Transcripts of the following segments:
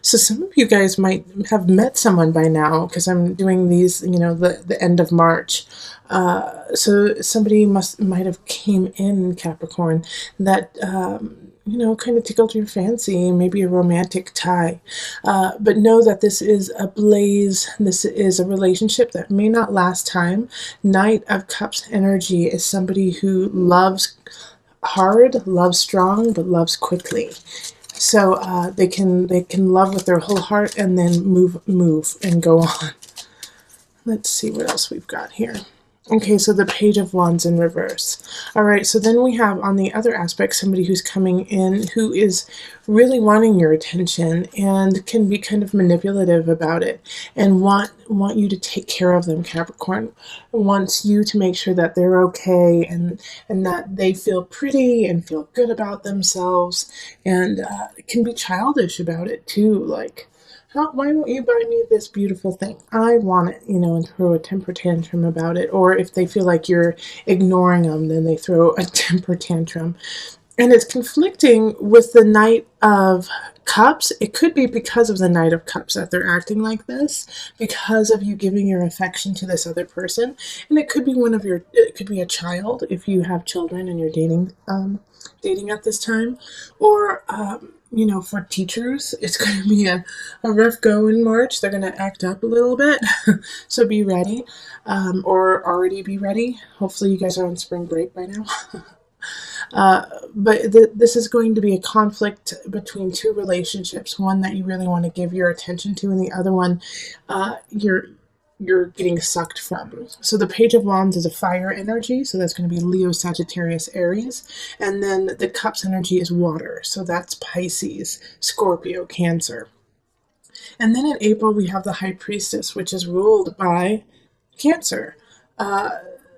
So some of you guys might have met someone by now because I'm doing these, the end of March. So somebody might have came in Capricorn that kind of tickled your fancy, maybe a romantic tie. But know that this is a blaze. This is a relationship that may not last time. Knight of Cups energy is somebody who loves hard, loves strong, but loves quickly. So they can love with their whole heart and then move and go on. Let's see what else we've got here. Okay, so the Page of Wands in reverse. All right, so then we have on the other aspect somebody who's coming in who is really wanting your attention and can be kind of manipulative about it and want you to take care of them. Capricorn wants you to make sure that they're okay and that they feel pretty and feel good about themselves, and can be childish about it too, like, why don't you buy me this beautiful thing? I want it, and throw a temper tantrum about it. Or if they feel like you're ignoring them, then they throw a temper tantrum. And it's conflicting with the Knight of Cups. It could be because of the Knight of Cups that they're acting like this, because of you giving your affection to this other person. And it could be it could be a child if you have children and you're dating at this time, or for teachers, it's going to be a rough go in March. They're going to act up a little bit. So be ready, or already be ready. Hopefully you guys are on spring break by now. But this is going to be a conflict between two relationships, one that you really want to give your attention to, and the other one you're getting sucked from. So the Page of Wands is a fire energy, so that's going to be Leo, Sagittarius, Aries. And then the Cups energy is water, so that's Pisces, Scorpio, Cancer. And then in April, we have the High Priestess, which is ruled by Cancer.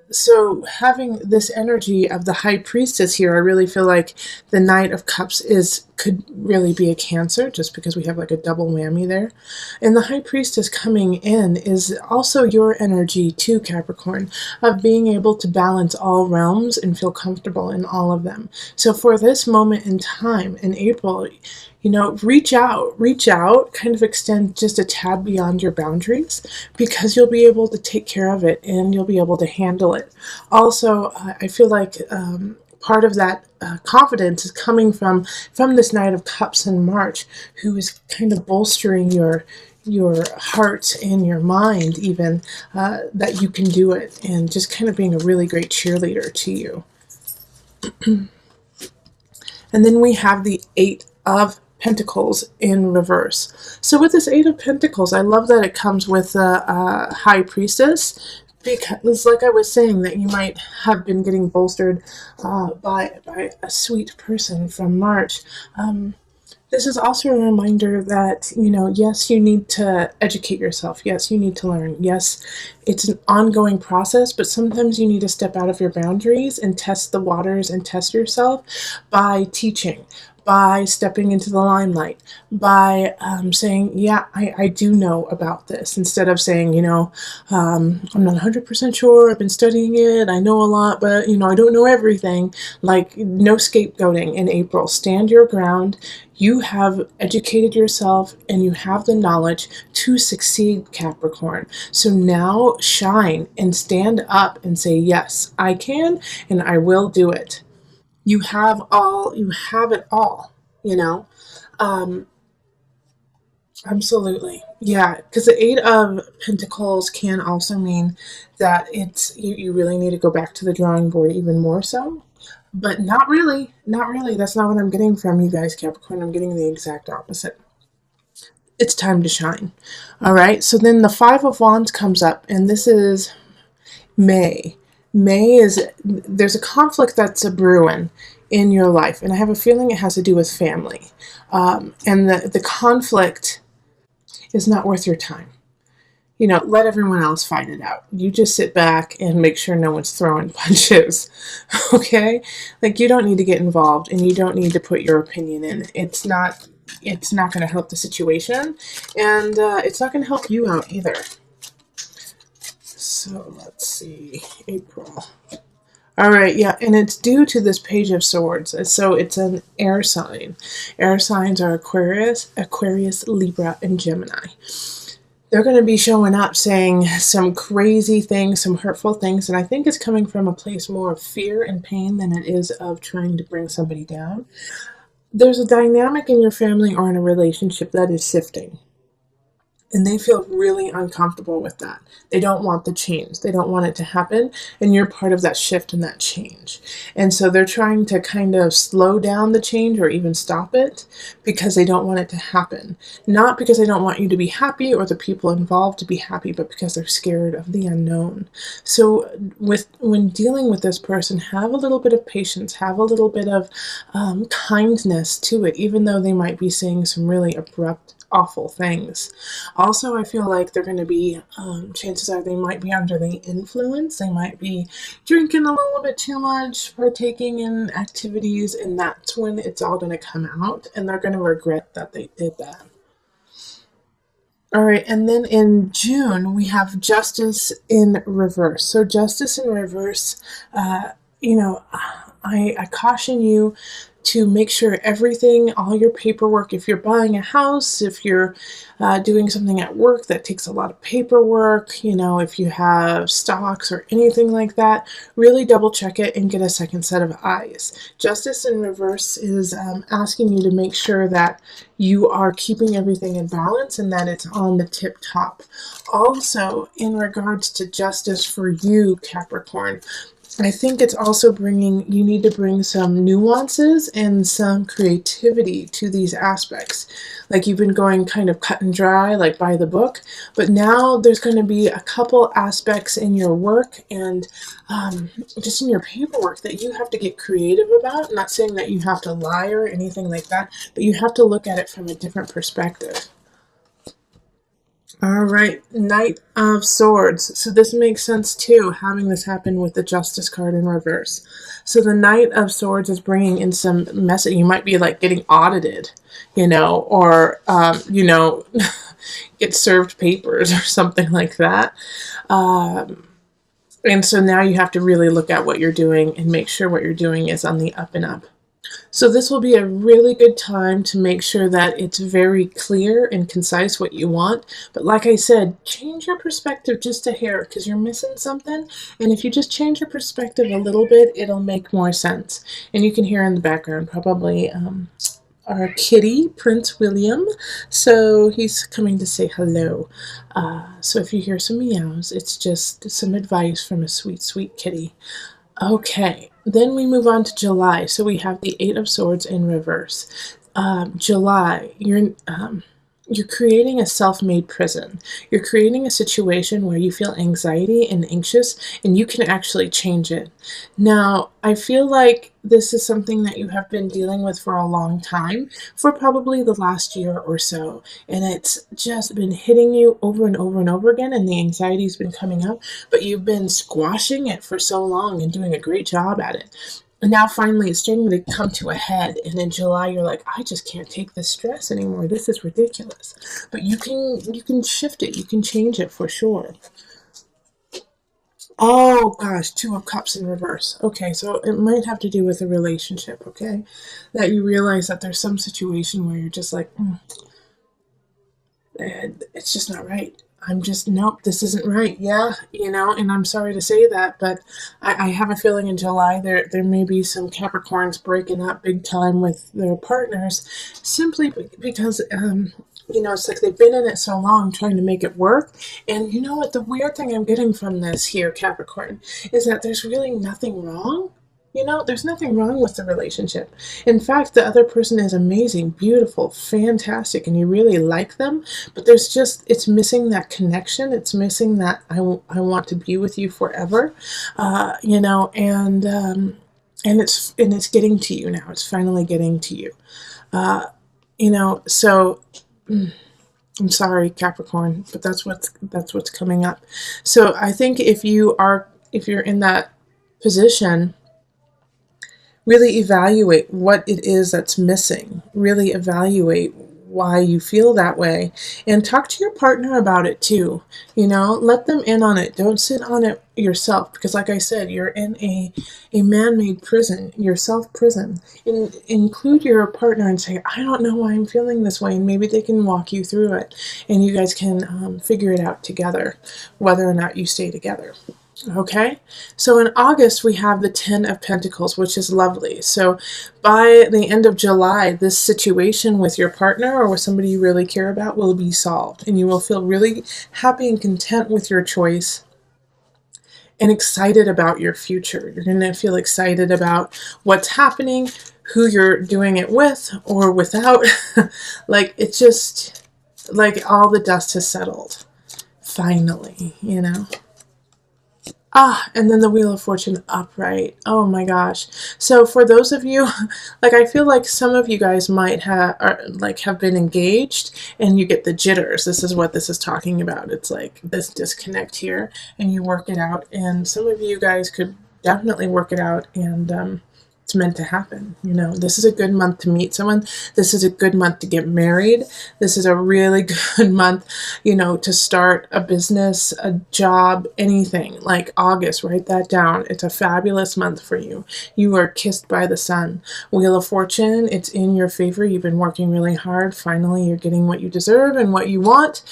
So having this energy of the High Priestess here, I really feel like the Knight of Cups could really be a Cancer, just because we have like a double whammy there. And the High Priestess coming in is also your energy too, Capricorn, of being able to balance all realms and feel comfortable in all of them. So for this moment in time in April, reach out, kind of extend just a tad beyond your boundaries, because you'll be able to take care of it and you'll be able to handle it. Also, I feel like part of that confidence is coming from this Knight of Cups in March, who is kind of bolstering your heart and your mind, even that you can do it, and just kind of being a really great cheerleader to you. And then we have the Eight of Pentacles in reverse. So with this Eight of Pentacles, I love that it comes with a High Priestess, because like I was saying, that you might have been getting bolstered by a sweet person from March. This is also a reminder that, yes, you need to educate yourself. Yes, you need to learn. Yes, it's an ongoing process, but sometimes you need to step out of your boundaries and test the waters and test yourself by teaching, by stepping into the limelight, by saying, yeah, I do know about this, instead of saying, I'm not 100% sure, I've been studying it, I know a lot, but, I don't know everything. Like, no scapegoating in April. Stand your ground. You have educated yourself and you have the knowledge to succeed, Capricorn. So now shine and stand up and say, yes, I can and I will do it. You have it all, absolutely. Yeah, because the Eight of Pentacles can also mean that you really need to go back to the drawing board even more so. But not really. Not really. That's not what I'm getting from you guys, Capricorn. I'm getting the exact opposite. It's time to shine. All right. So then the Five of Wands comes up, and this is May. There's a conflict that's a brewing in your life, and I have a feeling it has to do with family. And the conflict is not worth your time. Let everyone else fight it out. You just sit back and make sure no one's throwing punches. Okay? Like, you don't need to get involved and you don't need to put your opinion in. It's not going to help the situation, and it's not going to help you out either. So let's see, April. All right, yeah, and it's due to this Page of Swords. So it's an air sign. Air signs are Aquarius, Libra, and Gemini. They're going to be showing up saying some crazy things, some hurtful things, and I think it's coming from a place more of fear and pain than it is of trying to bring somebody down. There's a dynamic in your family or in a relationship that is shifting. And they feel really uncomfortable with that. They don't want the change. They don't want it to happen. And you're part of that shift and that change. And so they're trying to kind of slow down the change or even stop it because they don't want it to happen. Not because they don't want you to be happy or the people involved to be happy, but because they're scared of the unknown. So when dealing with this person, have a little bit of patience, have a little bit of kindness to it, even though they might be saying some really abrupt, awful things. Also, I feel like they're going to be, chances are they might be under the influence. They might be drinking a little bit too much, partaking in activities, and that's when it's all going to come out, and they're going to regret that they did that. All right, and then in June, we have Justice in reverse. So, Justice in reverse, you know, I caution you to make sure everything, all your paperwork, if you're buying a house, if you're doing something at work that takes a lot of paperwork, if you have stocks or anything like that, really double check it and get a second set of eyes. Justice in reverse is asking you to make sure that you are keeping everything in balance and that it's on the tip top. Also, in regards to justice for you, Capricorn, I think it's also you need to bring some nuances and some creativity to these aspects. Like you've been going kind of cut and dry, like by the book, but now there's going to be a couple aspects in your work and just in your paperwork that you have to get creative about. I'm not saying that you have to lie or anything like that, but you have to look at it from a different perspective. All right, Knight of Swords. So this makes sense too, having this happen with the Justice card in reverse. So the Knight of Swords is bringing in some message. You might be like getting audited, or, get served papers or something like that. And so now you have to really look at what you're doing and make sure what you're doing is on the up and up. So this will be a really good time to make sure that it's very clear and concise what you want. But like I said, change your perspective just a hair because you're missing something. And if you just change your perspective a little bit, it'll make more sense. And you can hear in the background probably our kitty, Prince William. So he's coming to say hello. So if you hear some meows, it's just some advice from a sweet, sweet kitty. Okay, then we move on to July. So we have the Eight of Swords in reverse. July, you're creating a self-made prison. You're creating a situation where you feel anxiety and anxious, and you can actually change it. Now, I feel like this is something that you have been dealing with for a long time, for probably the last year or so, and it's just been hitting you over and over and over again, and the anxiety's been coming up, but you've been squashing it for so long and doing a great job at it. And now finally it's starting to come to a head, and in July you're like, I just can't take this stress anymore. This is ridiculous. But you can shift it. You can change it for sure. Oh gosh, Two of Cups in reverse. Okay, so it might have to do with a relationship, okay? That you realize that there's some situation where you're just like, it's just not right. Nope, this isn't right. Yeah, and I'm sorry to say that, but I have a feeling in July there may be some Capricorns breaking up big time with their partners simply because, it's like they've been in it so long trying to make it work. And you know what? The weird thing I'm getting from this here, Capricorn, is that there's really nothing wrong. There's nothing wrong with the relationship. In fact, the other person is amazing, beautiful, fantastic, and you really like them, but it's missing that connection. It's missing that I want to be with you forever, and it's getting to you now. It's finally getting to you. So I'm sorry, Capricorn, but that's what's coming up. So I think if you're in that position, really evaluate what it is that's missing. Really evaluate why you feel that way. And talk to your partner about it too. Let them in on it. Don't sit on it yourself, because like I said, you're in a man-made prison, your self-prison. Include your partner and say, I don't know why I'm feeling this way, and maybe they can walk you through it, and you guys can figure it out together, whether or not you stay together. Okay, so in August we have the Ten of Pentacles, which is lovely. So by the end of July, this situation with your partner or with somebody you really care about will be solved, and you will feel really happy and content with your choice and excited about your future. You're going to feel excited about what's happening, who you're doing it with or without. Like, it's just like all the dust has settled. Finally. And then the Wheel of Fortune upright. Oh my gosh. So for those of you, like, I feel like some of you guys might have been engaged and you get the jitters. This is what this is talking about. It's like this disconnect here, and you work it out. And some of you guys could definitely work it out, and it's meant to happen. This is a good month to meet someone. This is a good month to get married. This is a really good month, to start a business, a job, anything. Like August, write that down. It's a fabulous month for you. You are kissed by the sun. Wheel of Fortune, it's in your favor. You've been working really hard. Finally, you're getting what you deserve and what you want.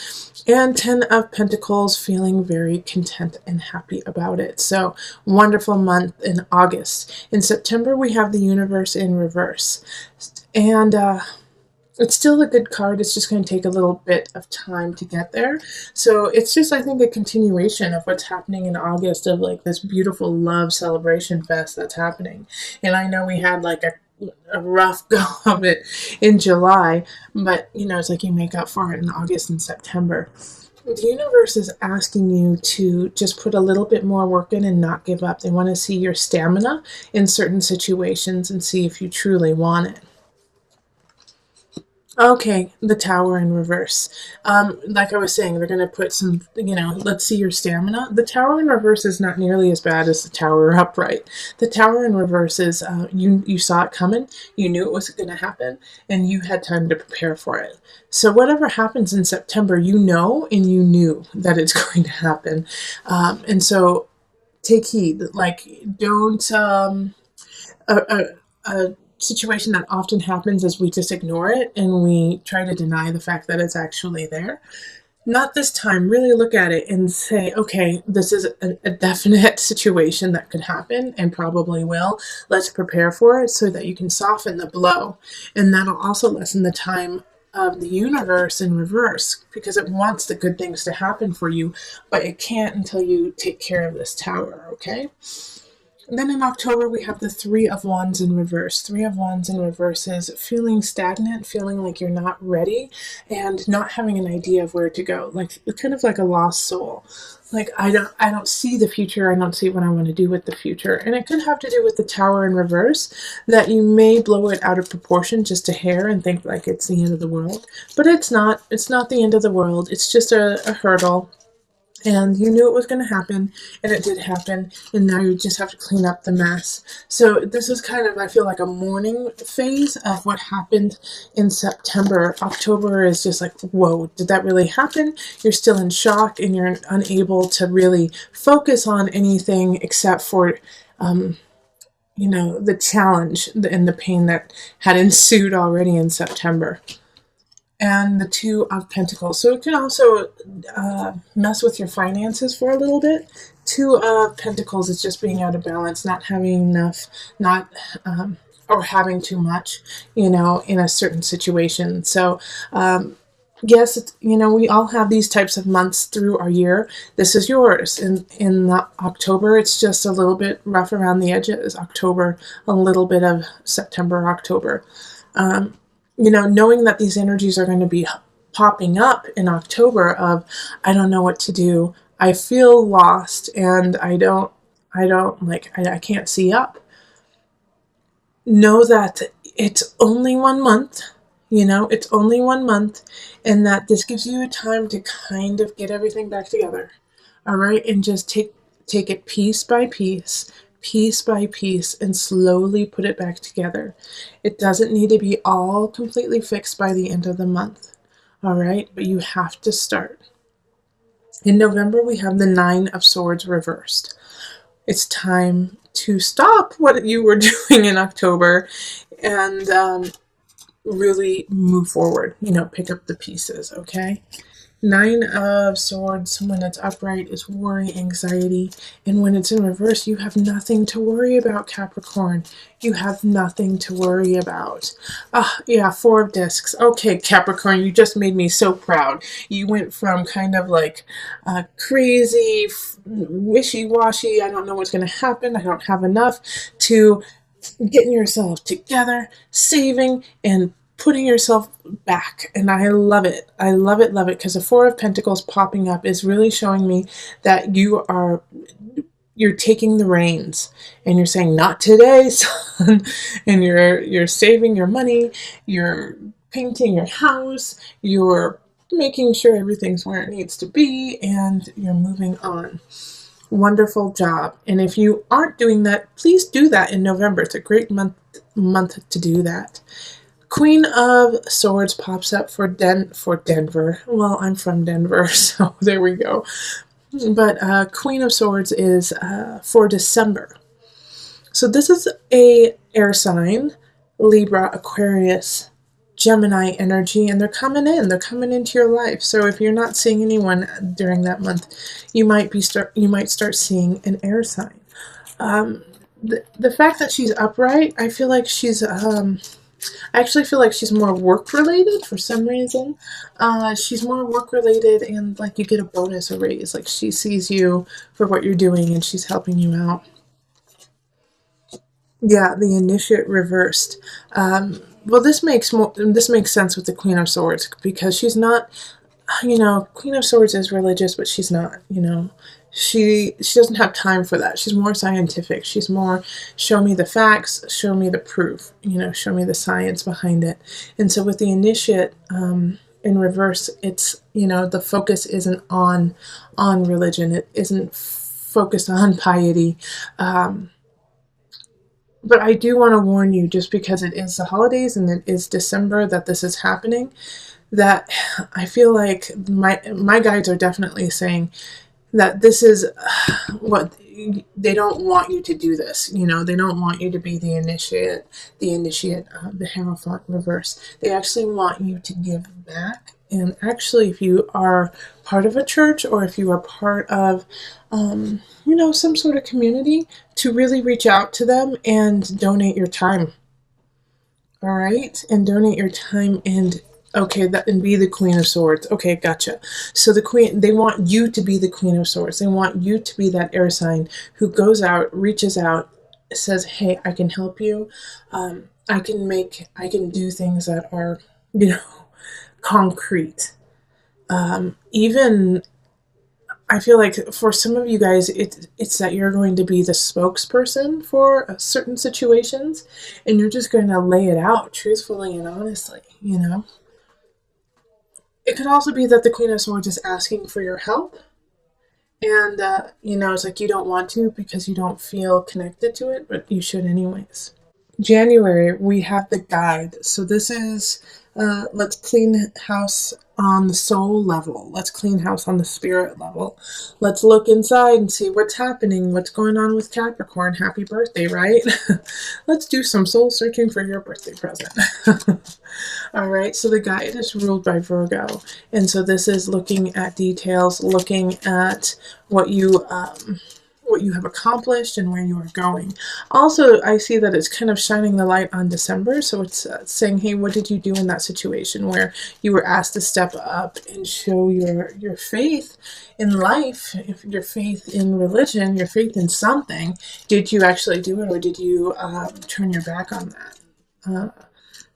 And Ten of Pentacles, feeling very content and happy about it. So, wonderful month in August. In September, we have the Universe in reverse. And it's still a good card. It's just going to take a little bit of time to get there. So it's just, I think, a continuation of what's happening in August, of like this beautiful love celebration fest that's happening. And I know we had like a rough go of it in July, but it's like you make up for it in August and September. The universe is asking you to just put a little bit more work in and not give up. They want to see your stamina in certain situations and see if you truly want it. Okay, the Tower in reverse. Like I was saying, they're going to put some, let's see your stamina. The Tower in reverse is not nearly as bad as the Tower upright. The Tower in reverse is, you saw it coming, you knew it was going to happen, and you had time to prepare for it. So whatever happens in September, and you knew that it's going to happen. And so take heed. Like, don't, a situation that often happens is we just ignore it and we try to deny the fact that it's actually there. Not this time. Really look at it and say, okay, this is a definite situation that could happen and probably will. Let's prepare for it so that you can soften the blow. And that'll also lessen the time of the universe in reverse, because it wants the good things to happen for you, but it can't until you take care of this tower, okay? And then in October, we have the Three of Wands in reverse. Three of Wands in reverse is feeling stagnant, feeling like you're not ready, and not having an idea of where to go. Like, kind of like a lost soul. Like, I don't see the future. I don't see what I want to do with the future. And it could have to do with the Tower in reverse, that you may blow it out of proportion just a hair and think like it's the end of the world. But it's not. It's not the end of the world. It's just a hurdle. And you knew it was going to happen, and it did happen, and now you just have to clean up the mess. So this is kind of, I feel like, a mourning phase of what happened in September. October is just like, whoa, did that really happen? You're still in shock, and you're unable to really focus on anything except for, the challenge and the pain that had ensued already in September. And the Two of Pentacles. So it can also mess with your finances for a little bit. Two of Pentacles is just being out of balance, not having enough, or having too much, in a certain situation. So, yes, we all have these types of months through our year. This is yours. In October, it's just a little bit rough around the edges. October, a little bit of September, October. Knowing that these energies are going to be popping up in October of, I don't know what to do. I feel lost, and I can't see up. Know that it's only 1 month, it's only 1 month, and that this gives you a time to kind of get everything back together. All right. And just take it piece by piece, piece by piece and slowly put it back together. It doesn't need to be all completely fixed by the end of the month. All right, but you have to start. In November, we have the Nine of Swords reversed. It's time to stop what you were doing in October and really move forward. Pick up the pieces, okay? Nine of Swords, when it's upright, is worry, anxiety. And when it's in reverse, you have nothing to worry about, Capricorn. You have nothing to worry about. Yeah, Four of Discs. Okay, Capricorn, you just made me so proud. You went from kind of like crazy, wishy-washy, I don't know what's going to happen, I don't have enough, to getting yourself together, saving, and putting yourself back. And I love it. I love it, because the Four of Pentacles popping up is really showing me that you're taking the reins and you're saying, not today, son. And you're saving your money, you're painting your house, you're making sure everything's where it needs to be, and you're moving on. Wonderful job. And if you aren't doing that, please do that in November. It's a great month to do that. Queen of Swords pops up for Denver. Well, I'm from Denver, so there we go. But Queen of Swords is for December. So this is a air sign, Libra, Aquarius, Gemini energy, and they're coming in. They're coming into your life. So if you're not seeing anyone during that month, you might start seeing an air sign. The fact that she's upright, I feel like I actually feel like she's more work related for some reason. She's more work related, and like you get a bonus, a raise. Like she sees you for what you're doing and she's helping you out. Yeah, the Initiate reversed. Well, this makes sense with the Queen of Swords, because she's not, Queen of Swords is religious, but she's not, she doesn't have time for that. She's more scientific. She's more, show me the facts, show me the proof, show me the science behind it. And so with the Initiate in reverse, it's, the focus isn't on religion. It isn't focused on piety. But I do want to warn you, just because it is the holidays and it is December that this is happening, that I feel like my guides are definitely saying that this is what they don't want you to do. This, they don't want you to be the initiate, the Hierophant reverse. They actually want you to give back. And actually, if you are part of a church, or if you are part of, some sort of community, to really reach out to them and donate your time. All right? And donate your time and be the Queen of Swords. Okay, gotcha. So they want you to be the Queen of Swords. They want you to be that air sign who goes out, reaches out, says, hey, I can help you. I can do things that are, concrete. Even I feel like for some of you guys, it's that you're going to be the spokesperson for certain situations, and you're just going to lay it out truthfully and honestly, It could also be that the Queen of Swords is asking for your help, and, it's like you don't want to because you don't feel connected to it, but you should anyways. January, we have the guide. So this is, let's clean house on the soul level. Let's clean house on the spirit level. Let's look inside and see what's happening, what's going on with Capricorn. Happy birthday, right? Let's do some soul searching for your birthday present. All right, so the guide is ruled by Virgo. And so this is looking at details, looking at what you have accomplished and where you are going. Also, I see that it's kind of shining the light on December. So it's saying, hey, what did you do in that situation where you were asked to step up and show your faith in life, your faith in religion, your faith in something? Did you actually do it, or did you turn your back on that?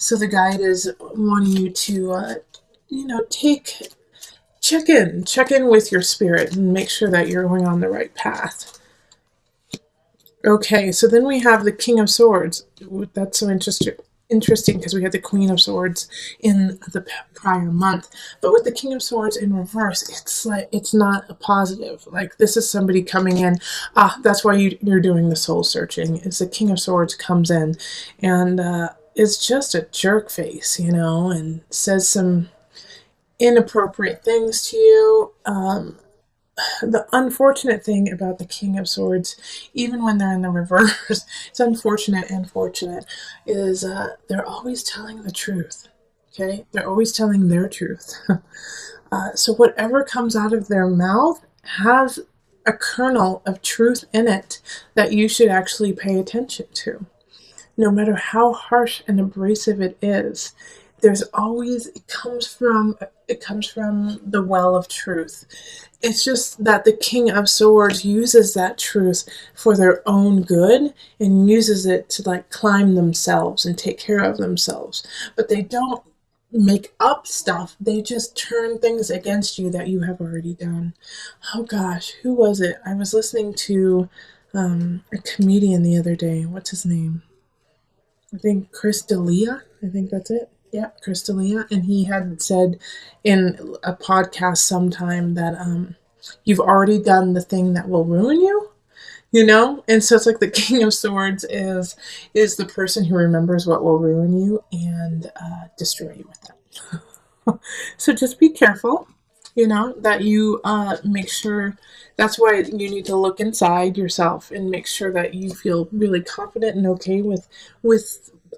So the guide is wanting you to, check in with your spirit and make sure that you're going on the right path. Okay, so then we have the King of Swords. That's so interesting because we had the Queen of Swords in the prior month, but with the King of Swords in reverse, it's like it's not a positive. Like this is somebody coming in. That's why you're doing the soul searching. Is the King of Swords comes in, and is just a jerk face, and says some inappropriate things to you. The unfortunate thing about the King of Swords, even when they're in the reverse, it's unfortunate and fortunate, is they're always telling the truth. Okay? They're always telling their truth. So whatever comes out of their mouth has a kernel of truth in it that you should actually pay attention to. No matter how harsh and abrasive it is, there's always it comes from the well of truth. It's just that the King of Swords uses that truth for their own good and uses it to like climb themselves and take care of themselves. But they don't make up stuff. They just turn things against you that you have already done. Oh gosh, who was it? I was listening to a comedian the other day. What's his name? I think Chris D'Elia. I think that's it. Yeah, Chris D'Elia. And he had said in a podcast sometime that you've already done the thing that will ruin you. And so it's like the King of Swords is the person who remembers what will ruin you and destroy you with that. So just be careful, that you make sure. That's why you need to look inside yourself and make sure that you feel really confident and okay with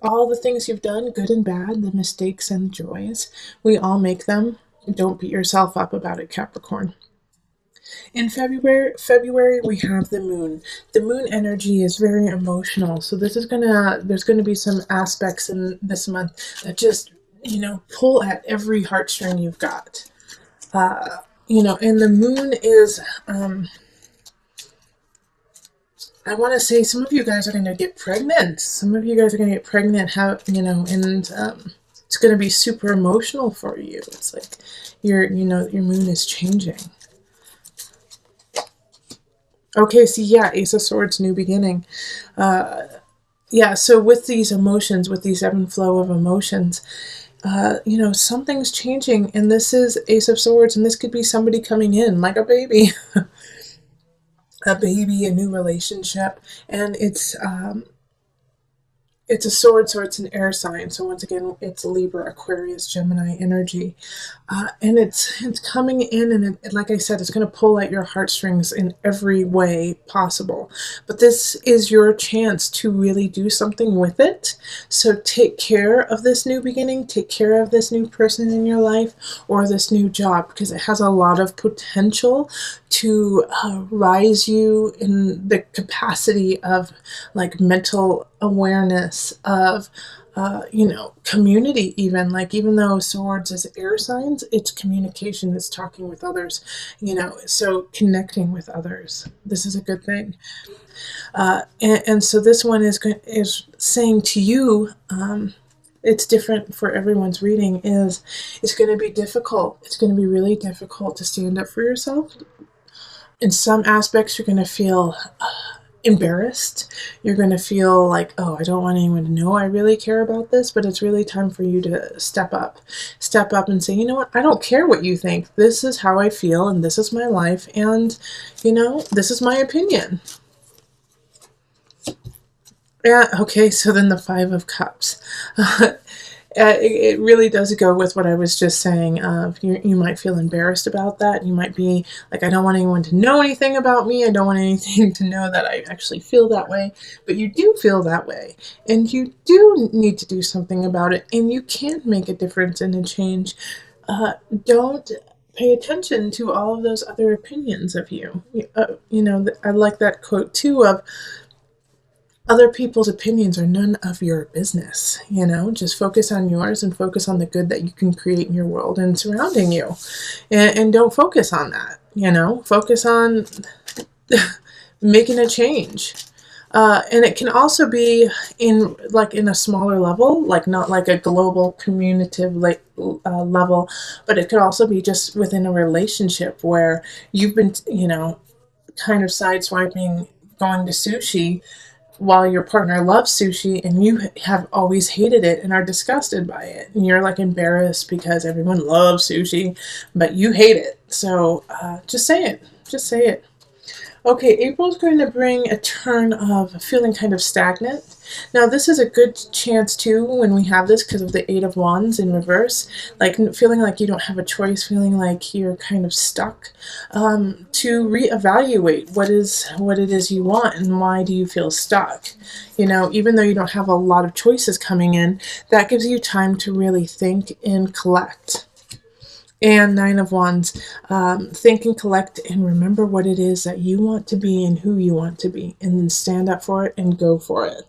all the things you've done, good and bad, the mistakes and joys. We all make them. Don't beat yourself up about it, Capricorn. In February we have the moon. The moon energy is very emotional. So there's gonna be some aspects in this month that just, pull at every heartstring you've got. And the moon is I want to say some of you guys are going to get pregnant. Some of you guys are going to get pregnant, and it's going to be super emotional for you. It's like your moon is changing. Okay, so yeah, Ace of Swords, new beginning. Yeah, so with these emotions, with these ebb and flow of emotions, something's changing, and this is Ace of Swords, and this could be somebody coming in like a baby. A baby, a new relationship, and it's a sword, so it's an air sign. So once again, it's Libra, Aquarius, Gemini energy, and it's coming in, and like I said, it's going to pull at your heartstrings in every way possible. But this is your chance to really do something with it. So take care of this new beginning. Take care of this new person in your life or this new job, because it has a lot of potential to rise you in the capacity of like mental awareness of community. Even though swords is air signs, it's communication, it's talking with others, so connecting with others. This is a good thing. And so this one is saying to you, it's different for everyone's reading, is it's going to be difficult. It's going to be really difficult to stand up for yourself. In some aspects, you're going to feel embarrassed. You're going to feel like, oh, I don't want anyone to know I really care about this, but it's really time for you to step up and say, you know what, I don't care what you think. This is how I feel, and this is my life, and, this is my opinion. Yeah, okay, so then the Five of Cups. It really does go with what I was just saying. You might feel embarrassed about that. You might be like, I don't want anyone to know anything about me. I don't want anything to know that I actually feel that way. But you do feel that way. And you do need to do something about it. And you can make a difference and a change. Don't pay attention to all of those other opinions of you. I like that quote too of, other people's opinions are none of your business. Just focus on yours and focus on the good that you can create in your world and surrounding you. And don't focus on that, focus on making a change. And it can also be in a smaller level, like not like a global communicative level, but it could also be just within a relationship where you've been, kind of sideswiping going to sushi while your partner loves sushi and you have always hated it and are disgusted by it. And you're like embarrassed because everyone loves sushi, but you hate it. So just say it. Just say it. Okay, April's going to bring a turn of feeling kind of stagnant. Now, this is a good chance too when we have this because of the Eight of Wands in reverse, like feeling like you don't have a choice, feeling like you're kind of stuck, to reevaluate what it is you want and why do you feel stuck. You know, even though you don't have a lot of choices coming in, that gives you time to really think and collect. And Nine of Wands, think and collect and remember what it is that you want to be and who you want to be, and then stand up for it and go for it.